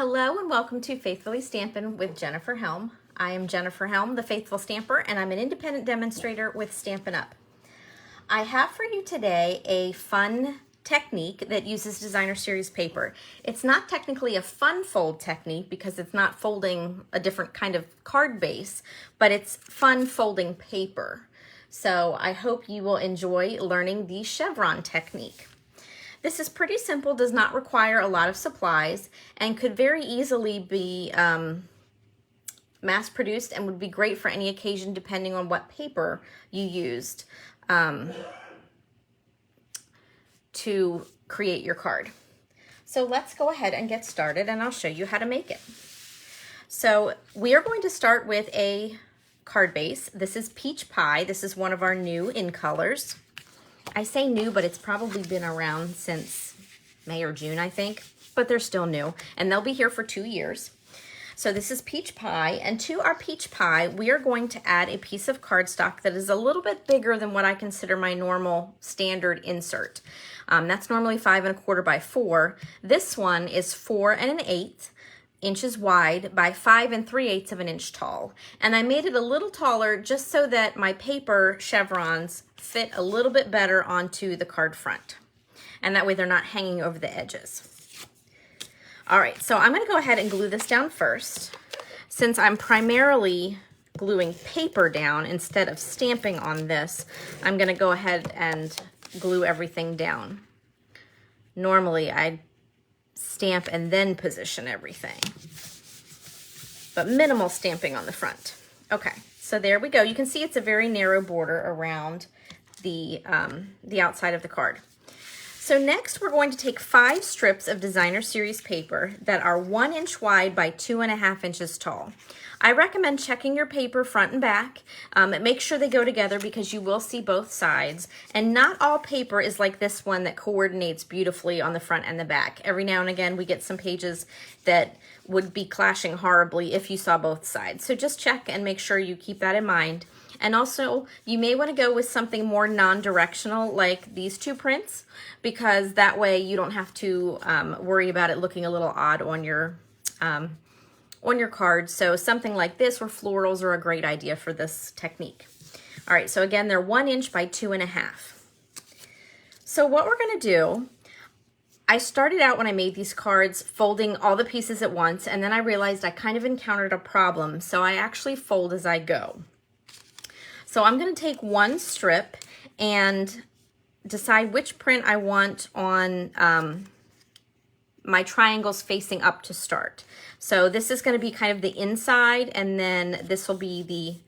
Hello and welcome to Faithfully Stampin' with Jennifer Helm. I am Jennifer Helm, the Faithful Stamper, and I'm an independent demonstrator with Stampin' Up. I have for you today a fun technique that uses designer series paper. It's not technically a fun fold technique because it's not folding a different kind of card base, but it's fun folding paper. So I hope you will enjoy learning the Chevron technique. This is pretty simple, does not require a lot of supplies, and could very easily be mass-produced and would be great for any occasion depending on what paper you used to create your card. So let's go ahead and get started, and I'll show you how to make it. So we are going to start with a card base. This is Peach Pie. This is one of our new in colors. I say new, but it's probably been around since May or June, I think, but they're still new, and they'll be here for 2 years. So this is Peach Pie, and to our Peach Pie, we are going to add a piece of cardstock that is a little bit bigger than what I consider my normal standard insert. That's normally 5 1/4 by 4. This one is 4 1/8 inches wide by 5 3/8 of an inch tall. And I made it a little taller just so that my paper chevrons fit a little bit better onto the card front. And that way they're not hanging over the edges. All right, so I'm gonna go ahead and glue this down first. Since I'm primarily gluing paper down instead of stamping on this, I'm gonna go ahead and glue everything down. Normally I stamp and then position everything, but minimal stamping on the front. Okay, so there we go. You can see it's a very narrow border around the outside of the card. So next we're going to take 5 strips of designer series paper that are 1 inch wide by 2 1/2 inches tall. I recommend checking your paper front and back. Make sure they go together because you will see both sides. And not all paper is like this one that coordinates beautifully on the front and the back. Every now and again we get some pages that would be clashing horribly if you saw both sides. So just check and make sure you keep that in mind. And also, you may want to go with something more non-directional like these 2 prints, because that way you don't have to worry about it looking a little odd on your card. So something like this or florals are a great idea for this technique. All right, so again, they're 1 inch by 2 1/2. So what we're gonna do, I started out when I made these cards folding all the pieces at once, and then I realized I kind of encountered a problem, so I actually fold as I go. So I'm gonna take 1 strip and decide which print I want on my triangles facing up to start. So this is going to be kind of the inside, and then this will be the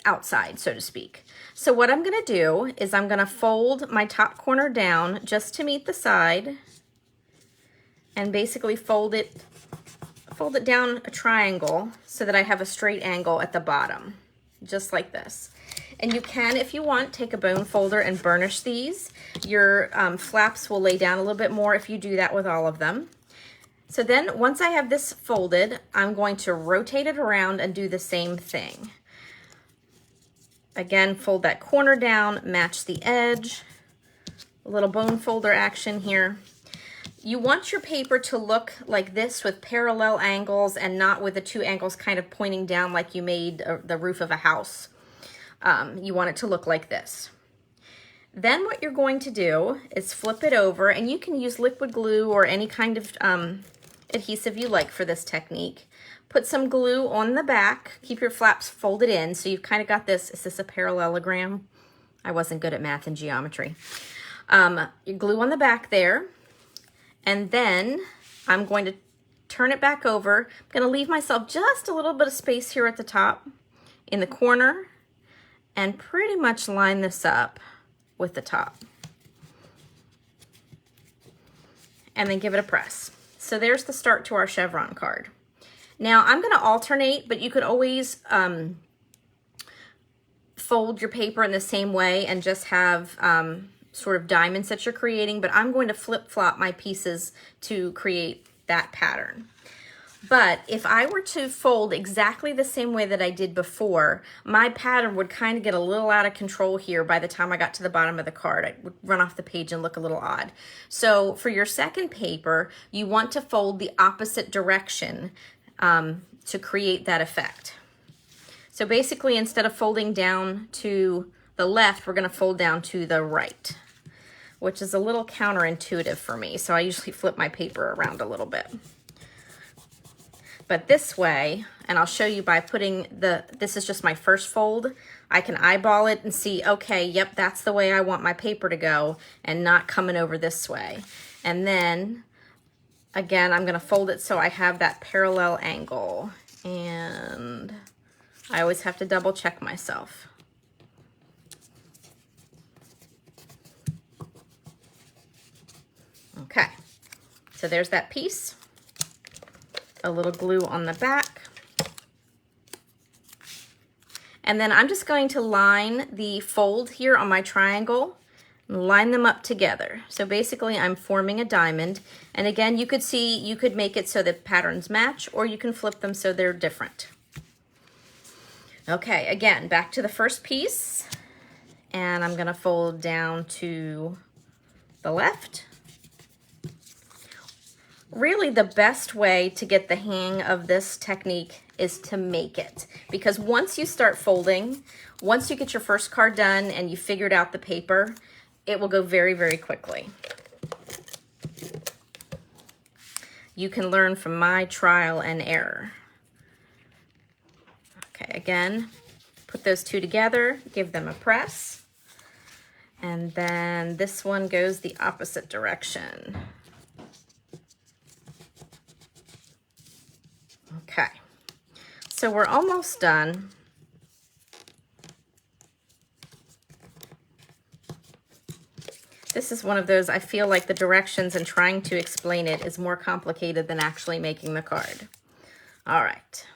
outside, so to speak. So what I'm going to do is I'm going to fold my top corner down just to meet the side, and basically fold it down a triangle so that I have a straight angle at the bottom, just like this. And you can, if you want, take a bone folder and burnish these. Your flaps will lay down a little bit more if you do that with all of them. So then once I have this folded, I'm going to rotate it around and do the same thing. Again, fold that corner down, match the edge, a little bone folder action here. You want your paper to look like this with parallel angles and not with the 2 angles kind of pointing down like you made the roof of a house. You want it to look like this. Then what you're going to do is flip it over, and you can use liquid glue or any kind of adhesive you like for this technique. Put some glue on the back, keep your flaps folded in so you've kind of got this. Is this a parallelogram? I wasn't good at math and geometry. You glue on the back there, and then I'm going to turn it back over. I'm going to leave myself just a little bit of space here at the top in the corner, and pretty much line this up with the top. And then give it a press. So there's the start to our chevron card. Now I'm gonna alternate, but you could always fold your paper in the same way and just have sort of diamonds that you're creating, but I'm going to flip-flop my pieces to create that pattern. But if I were to fold exactly the same way that I did before, my pattern would kind of get a little out of control here by the time I got to the bottom of the card. It would run off the page and look a little odd. So for your second paper, you want to fold the opposite direction to create that effect. So basically, instead of folding down to the left, we're going to fold down to the right, which is a little counterintuitive for me. So I usually flip my paper around a little bit. But this way, and I'll show you by putting this is just my first fold, I can eyeball it and see, okay, yep, that's the way I want my paper to go and not coming over this way. And then, again, I'm gonna fold it so I have that parallel angle. And I always have to double check myself. Okay, so there's that piece. A little glue on the back. And then I'm just going to line the fold here on my triangle and line them up together. So basically I'm forming a diamond. And again, you could see, you could make it so that patterns match, or you can flip them so they're different. Okay, again, back to the first piece. And I'm gonna fold down to the left. Really, the best way to get the hang of this technique is to make it. Because once you start folding, once you get your first card done and you figured out the paper, it will go very, very quickly. You can learn from my trial and error. Okay, again, put those two together, give them a press. And then this one goes the opposite direction. Okay, so we're almost done. This is one of those, I feel like the directions and trying to explain it is more complicated than actually making the card. All right.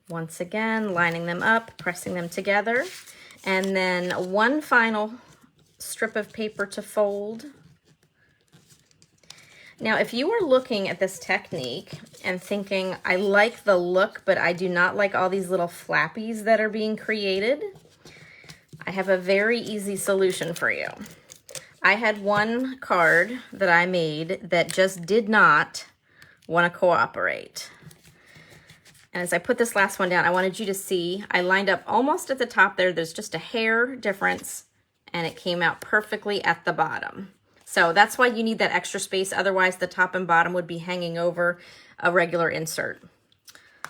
Once again, lining them up, pressing them together, and then one final strip of paper to fold. Now, if you are looking at this technique and thinking, I like the look, but I do not like all these little flappies that are being created, I have a very easy solution for you. I had one card that I made that just did not want to cooperate. And as I put this last one down, I wanted you to see, I lined up almost at the top there. There's just a hair difference, and it came out perfectly at the bottom. So that's why you need that extra space. Otherwise, the top and bottom would be hanging over a regular insert.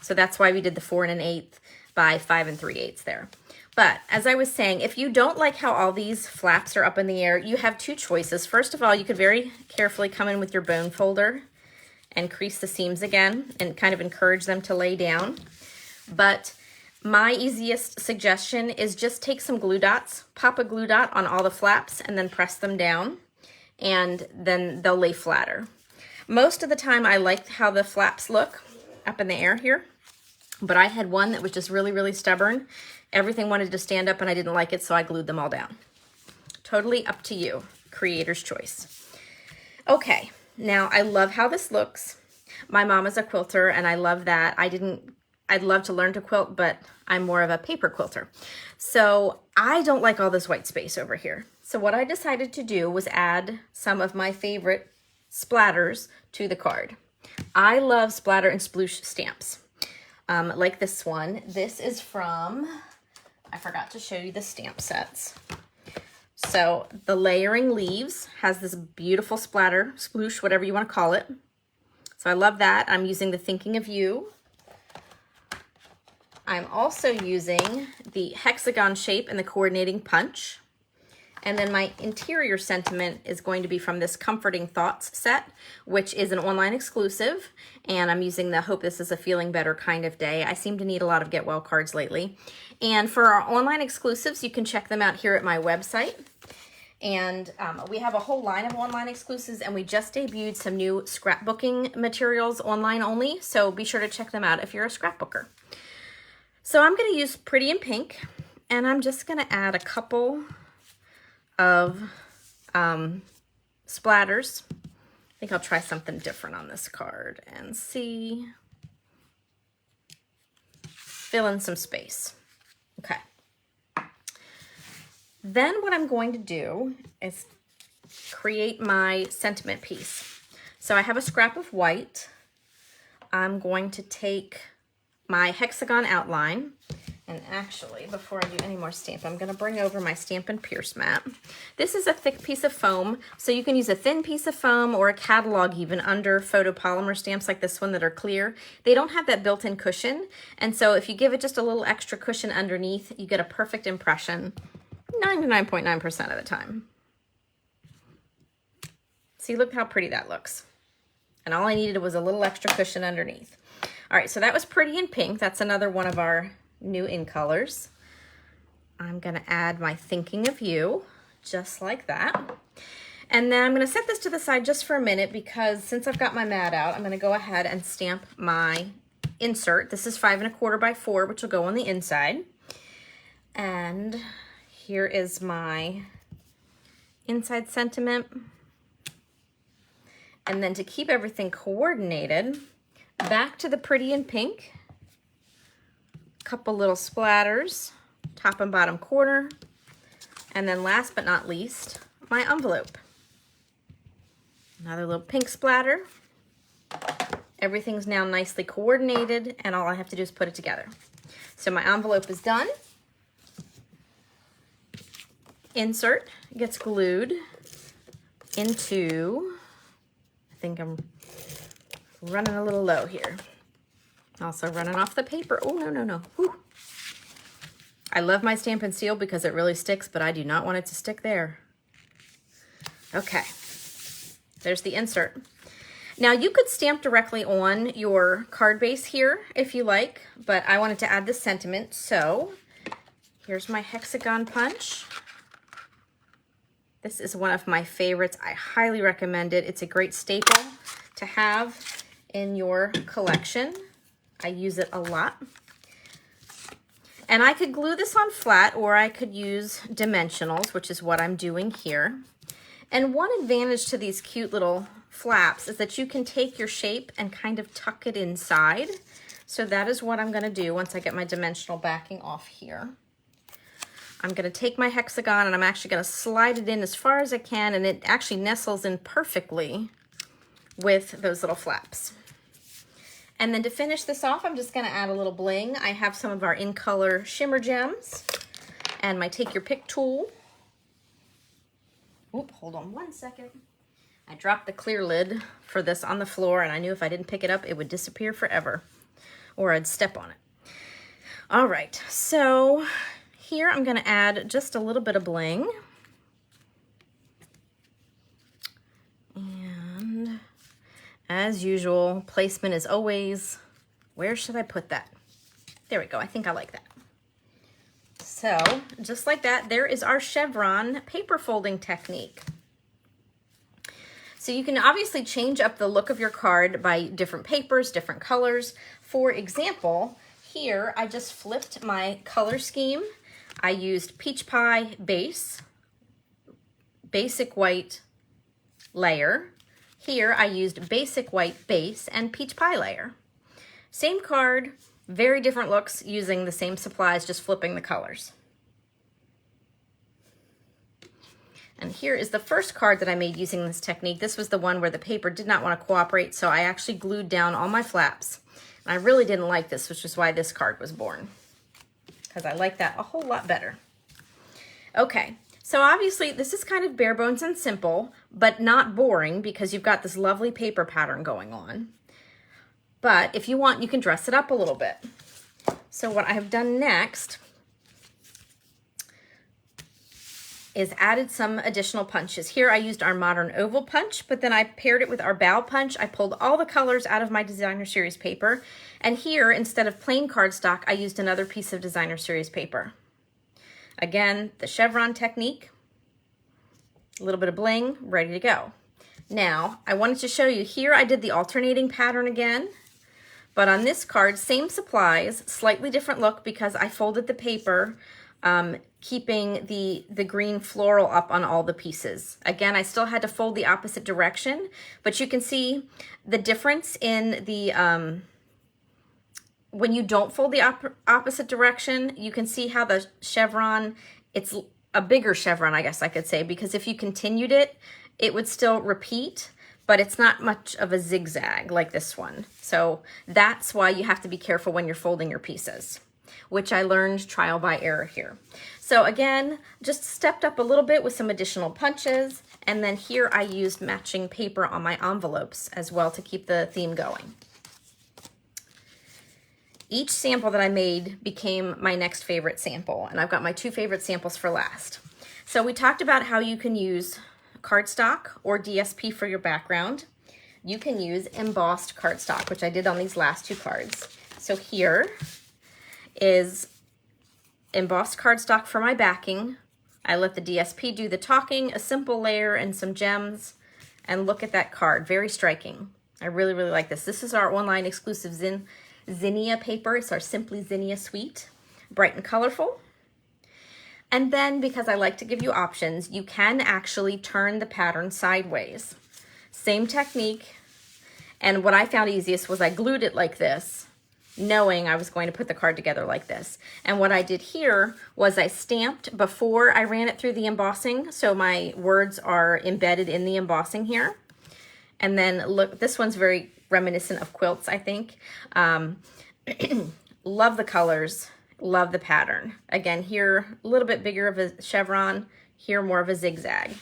So that's why we did the 4 1/8 by 5 3/8 there. But as I was saying, if you don't like how all these flaps are up in the air, you have two choices. First of all, you could very carefully come in with your bone folder and crease the seams again and kind of encourage them to lay down. But my easiest suggestion is just take some glue dots, pop a glue dot on all the flaps, and then press them down, and then they'll lay flatter. Most of the time I like how the flaps look up in the air here, but I had one that was just really, really stubborn. Everything wanted to stand up and I didn't like it, so I glued them all down. Totally up to you, creator's choice. Okay, now I love how this looks. My mom is a quilter and I love that. I'd love to learn to quilt, but I'm more of a paper quilter. So I don't like all this white space over here. So what I decided to do was add some of my favorite splatters to the card. I love splatter and sploosh stamps, like this one. This is from, I forgot to show you the stamp sets. So the Layering Leaves has this beautiful splatter, sploosh, whatever you want to call it. So I love that. I'm using the Thinking of You. I'm also using the hexagon shape and the coordinating punch. And then my interior sentiment is going to be from this Comforting Thoughts set, which is an online exclusive. And I'm using the Hope This Is a Feeling Better Kind of Day. I seem to need a lot of Get Well cards lately. And for our online exclusives, you can check them out here at my website. And we have a whole line of online exclusives, and we just debuted some new scrapbooking materials online only. So be sure to check them out if you're a scrapbooker. So I'm going to use Pretty in Pink, and I'm just going to add a couple of splatters think I'll try something different on this card and see. Fill in some space. Okay. Then what I'm going to do is create my sentiment piece. So I have a scrap of white. I'm going to take my hexagon outline, and actually, before I do any more stamp, I'm going to bring over my Stampin' Pierce mat. This is a thick piece of foam, so you can use a thin piece of foam or a catalog even under photopolymer stamps like this one that are clear. They don't have that built-in cushion, and so if you give it just a little extra cushion underneath, you get a perfect impression 99.9% of the time. See, look how pretty that looks. And all I needed was a little extra cushion underneath. All right, so that was pretty in pink. That's another one of our new in colors. I'm gonna add my Thinking of You, just like that. And then I'm gonna set this to the side just for a minute because since I've got my mat out, I'm gonna go ahead and stamp my insert. This is 5 1/4 by 4, which will go on the inside. And here is my inside sentiment. And then to keep everything coordinated, back to the pretty in pink, couple little splatters, top and bottom corner, and then last but not least, my envelope. Another little pink splatter. Everything's now nicely coordinated, and all I have to do is put it together. So my envelope is done. Insert gets glued into, I think I'm running a little low here. Also running off the paper. Oh, no. Whew. I love my Stampin' Seal because it really sticks, but I do not want it to stick there. Okay, there's the insert. Now you could stamp directly on your card base here if you like, but I wanted to add the sentiment, so here's my hexagon punch. This is one of my favorites. I highly recommend it. It's a great staple to have in your collection. I use it a lot. And I could glue this on flat, or I could use dimensionals, which is what I'm doing here. And one advantage to these cute little flaps is that you can take your shape and kind of tuck it inside. So that is what I'm gonna do once I get my dimensional backing off here. I'm gonna take my hexagon and I'm actually gonna slide it in as far as I can, and it actually nestles in perfectly with those little flaps. And then to finish this off, I'm just gonna add a little bling. I have some of our In Color shimmer gems and my Take Your Pick tool. Oop, hold on one second. I dropped the clear lid for this on the floor, and I knew if I didn't pick it up, it would disappear forever, or I'd step on it. All right, so here I'm gonna add just a little bit of bling. And as usual, placement is always, where should I put that? There we go, I think I like that. So, just like that, there is our chevron paper folding technique. So you can obviously change up the look of your card by different papers, different colors. For example, here I just flipped my color scheme. I used Peach Pie base, basic white layer. Here I used basic white base and Peach Pie layer. Same card, very different looks using the same supplies, just flipping the colors. And here is the first card that I made using this technique. This was the one where the paper did not want to cooperate, so I actually glued down all my flaps. And I really didn't like this, which is why this card was born, because I like that a whole lot better. Okay, so obviously this is kind of bare bones and simple, but not boring because you've got this lovely paper pattern going on. But if you want, you can dress it up a little bit. So what I have done next is added some additional punches. Here I used our modern oval punch, but then I paired it with our bow punch. I pulled all the colors out of my designer series paper. And here, instead of plain cardstock, I used another piece of designer series paper. Again, the chevron technique, a little bit of bling, ready to go. Now, I wanted to show you here, I did the alternating pattern again, but on this card, same supplies, slightly different look because I folded the paper keeping the green floral up on all the pieces. Again, I still had to fold the opposite direction, but you can see the difference in the, when you don't fold the opposite direction, you can see how the chevron, it's a bigger chevron, I guess I could say, because if you continued it, it would still repeat, but it's not much of a zigzag like this one. So that's why you have to be careful when you're folding your pieces, which I learned trial by error here. So again, just stepped up a little bit with some additional punches, and then here I used matching paper on my envelopes as well to keep the theme going. Each sample that I made became my next favorite sample, and I've got my 2 favorite samples for last. So we talked about how you can use cardstock or DSP for your background. You can use embossed cardstock, which I did on these last 2 cards. So here is embossed cardstock for my backing. I let the DSP do the talking, a simple layer and some gems, and look at that card, very striking. I really, really like this. This is our online exclusive zinnia paper. It's our Simply Zinnia Suite, bright and colorful. And then, because I like to give you options, you can actually turn the pattern sideways. Same technique, and what I found easiest was I glued it like this, knowing I was going to put the card together like this. And what I did here was I stamped before I ran it through the embossing, so my words are embedded in the embossing here. And then look, this one's very reminiscent of quilts, I think. Love the colors, love the pattern. Again, here, a little bit bigger of a chevron, here more of a zigzag,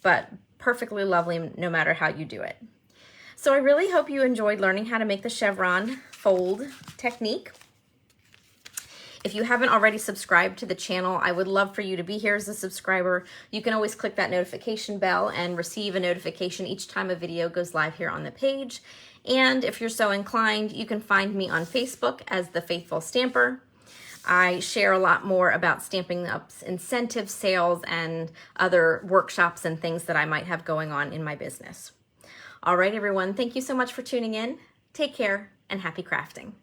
but perfectly lovely no matter how you do it. So I really hope you enjoyed learning how to make the chevron fold technique. If you haven't already subscribed to the channel, I would love for you to be here as a subscriber. You can always click that notification bell and receive a notification each time a video goes live here on the page. And if you're so inclined, you can find me on Facebook as The Faithful Stamper. I share a lot more about Stampin' Up's incentive sales and other workshops and things that I might have going on in my business. All right, everyone, thank you so much for tuning in. Take care and happy crafting.